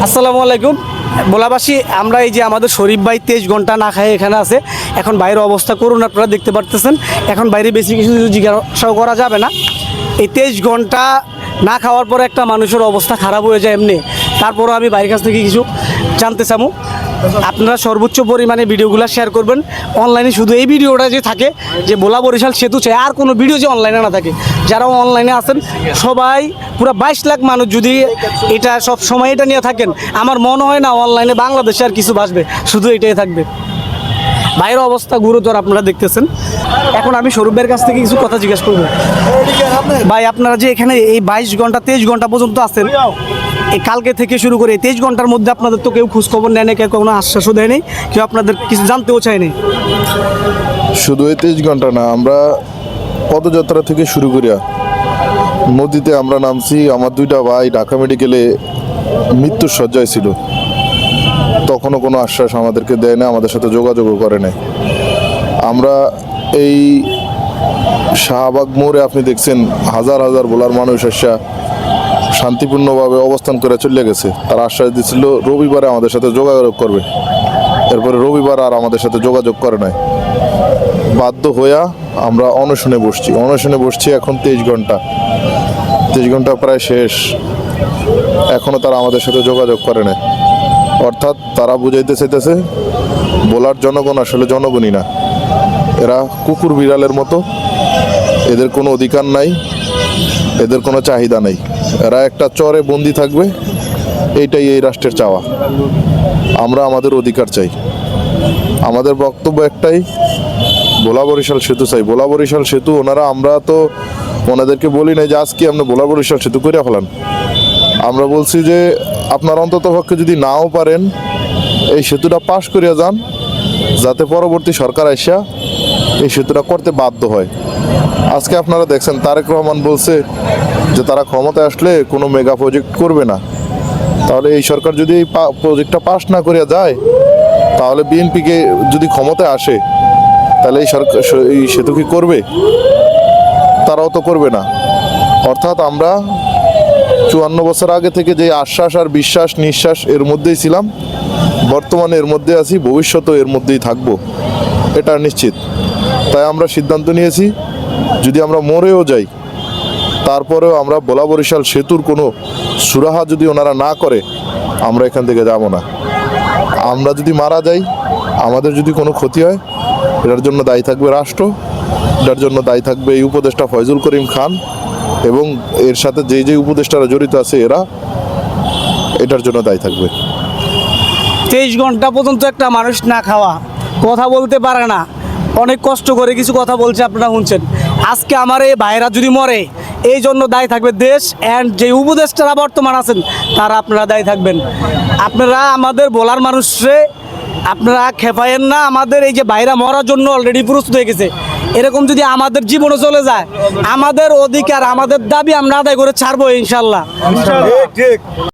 আসসালামু আলাইকুম ভোলাবাসী, আমরা এই যে আমাদের শরীফ ভাই 23 ঘন্টা না খায় এখানে আছে। এখন বাইরের অবস্থা করুন, আপনারা দেখতে পারতেছেন। এখন বাইরে বেশি কিছু জিজ্ঞাসাও করা যাবে না। এই 23 ঘন্টা না খাওয়ার পরে একটা মানুষের অবস্থা খারাপ হয়ে যায় এমনি। তারপরও আমি বাইরের কাছ থেকে কিছু জানতে চাবো। আপনারা সর্বোচ্চ পরিমাণে ভিডিওগুলো শেয়ার করবেন। অনলাইনে শুধু এই ভিডিওটা যে থাকে যে ভোলা বরিশাল সেতু চাই, আর কোনো ভিডিও যে অনলাইনে না থাকে। যারা অনলাইনে আছেন সবাই পুরো 22 লাখ মানুষ যদি এটা সব সময় এটা নিয়ে থাকেন, আমার মনে হয় না অনলাইনে বাংলাদেশে আর কিছু বাসবে, শুধু এটাই থাকবে। বাইরের অবস্থা গুরুতর, আপনারা দেখতেছেন। এখন আমি স্বরূপের কাছ থেকে কিছু কথা জিজ্ঞেস করবো। ভাই, আপনারা যে এখানে এই 22 ঘন্টা 23 ঘন্টা পর্যন্ত আছেন, এই কালকে থেকে শুরু করে 23 ঘন্টার মধ্যে আপনাদের তো কেউ খোঁজখবর নেয় না, কেউ কোনো আশ্বাসও দেয়নি, কেউ আপনাদের কিছু জানতেও চায়নি। শুধু এই 23 ঘন্টা না, আমরা পদযাত্রা থেকে শুরু করিয়া নদীতে আমরা নামছি। আমার দুইটা ভাই ঢাকা মেডিকেলে মৃত্যুর শয্যায় ছিল, তখনও কোনো আশ্বাস আমাদেরকে দেয় না, আমাদের সাথে যোগাযোগও করে নাই। আমরা এই শাহবাগ মোড়ে আপনি দেখছেন হাজার হাজার ভোলার মানুষ এসে শান্তিপূর্ণভাবে অবস্থান করে চলে গেছে। তারা আশ্বাস দিয়েছিল রবিবারে আমাদের সাথে যোগাযোগ করবে, এরপরে রবিবার আর আমাদের সাথে যোগাযোগ করে নাই। বাধ্য হইয়া আমরা অনশনে বসছি এখন 23 ঘন্টা প্রায় শেষ, এখনও তারা আমাদের সাথে যোগাযোগ করে না। অর্থাৎ তারা বুঝাইতে চাইতেছে ভোলার জনগণ আসলে জনগণই না, এরা কুকুর বিড়ালের মতো, এদের কোনো অধিকার নাই, এদের কোনো চাহিদা নেই, এরা একটা চরে বন্দি থাকবে, এইটাই এই রাষ্ট্রের চাওয়া। আমরা আমাদের অধিকার চাই। আমাদের বক্তব্য একটাই, ভোলা বরিশাল সেতু চাই। ভোলা বরিশাল সেতু আমরা তো ওনাদেরকে বলি নাই যে আজকে আপনি ভোলা বরিশাল সেতু করে ফেলান। আমরা বলছি যে আপনার অন্ততপক্ষে যদি নাও পারেন এই সেতুটা পাশ করিয়া যান, যাতে পরবর্তী সরকার আইসা এই সেতুটা করতে বাধ্য হয়। আজকে আপনারা দেখছেন তারেক রহমান বলছে যে তারা ক্ষমতায় আসলে কোনো মেগা প্রজেক্ট করবে না। তাহলে এই সরকার যদি এই প্রজেক্টটা পাশ না করিয়া যায়, তাহলে বিএনপিকে যদি ক্ষমতায় আসে, তাহলে এই সরকার এই সেতু কি করবে? তারাও তো করবে না। অর্থাৎ আমরা 54 বছর আগে থেকে যে আশ্বাস আর বিশ্বাস নিঃশ্বাস এর মধ্যেই ছিলাম, বর্তমানে এর মধ্যে আছি, ভবিষ্যতেও এর মধ্যেই থাকবো, এটা নিশ্চিত। তাই আমরা সিদ্ধান্ত নিয়েছি যদি আমরা মরেও যাই, তারপরেও আমরা ভোলা বরিশাল সেতুর কোনো সুরাহা যদি ওনারা না করে, আমরা এখান থেকে যাব না। আমরা যদি মারা যাই, আমাদের যদি কোনো ক্ষতি হয়, এটার জন্য দায়ী থাকবে রাষ্ট্র, এটার জন্য দায়ী থাকবে এই উপদেষ্টা ফয়জুল করিম খান এবং এর সাথে যে উপদেষ্টারা জড়িত আছে এরা, এটার জন্য দায়ী থাকবে। 23 ঘন্টা পর্যন্ত একটা মানুষ না খাওয়া, কথা বলতে পারে না, অনেক কষ্ট করে কিছু কথা বলছে, আপনারা শুনছেন। আজকে আমার এই ভাইরা যদি মরে, এই জন্য দায়ী থাকবে দেশ অ্যান্ড যে উপদেষ্টারা বর্তমান আছেন তারা, আপনারা দায়ী থাকবেন। আপনারা আমাদের বলার মানুষরে আপনারা খেপায়েন না। আমাদের এই যে ভাইরা মরার জন্য অলরেডি প্রস্তুত হয়ে গেছে। এরকম যদি আমাদের জীবনে চলে যায়, আমাদের অধিকার আমাদের দাবি আমরা আদায় করে ছাড়বো ইনশাল্লাহ।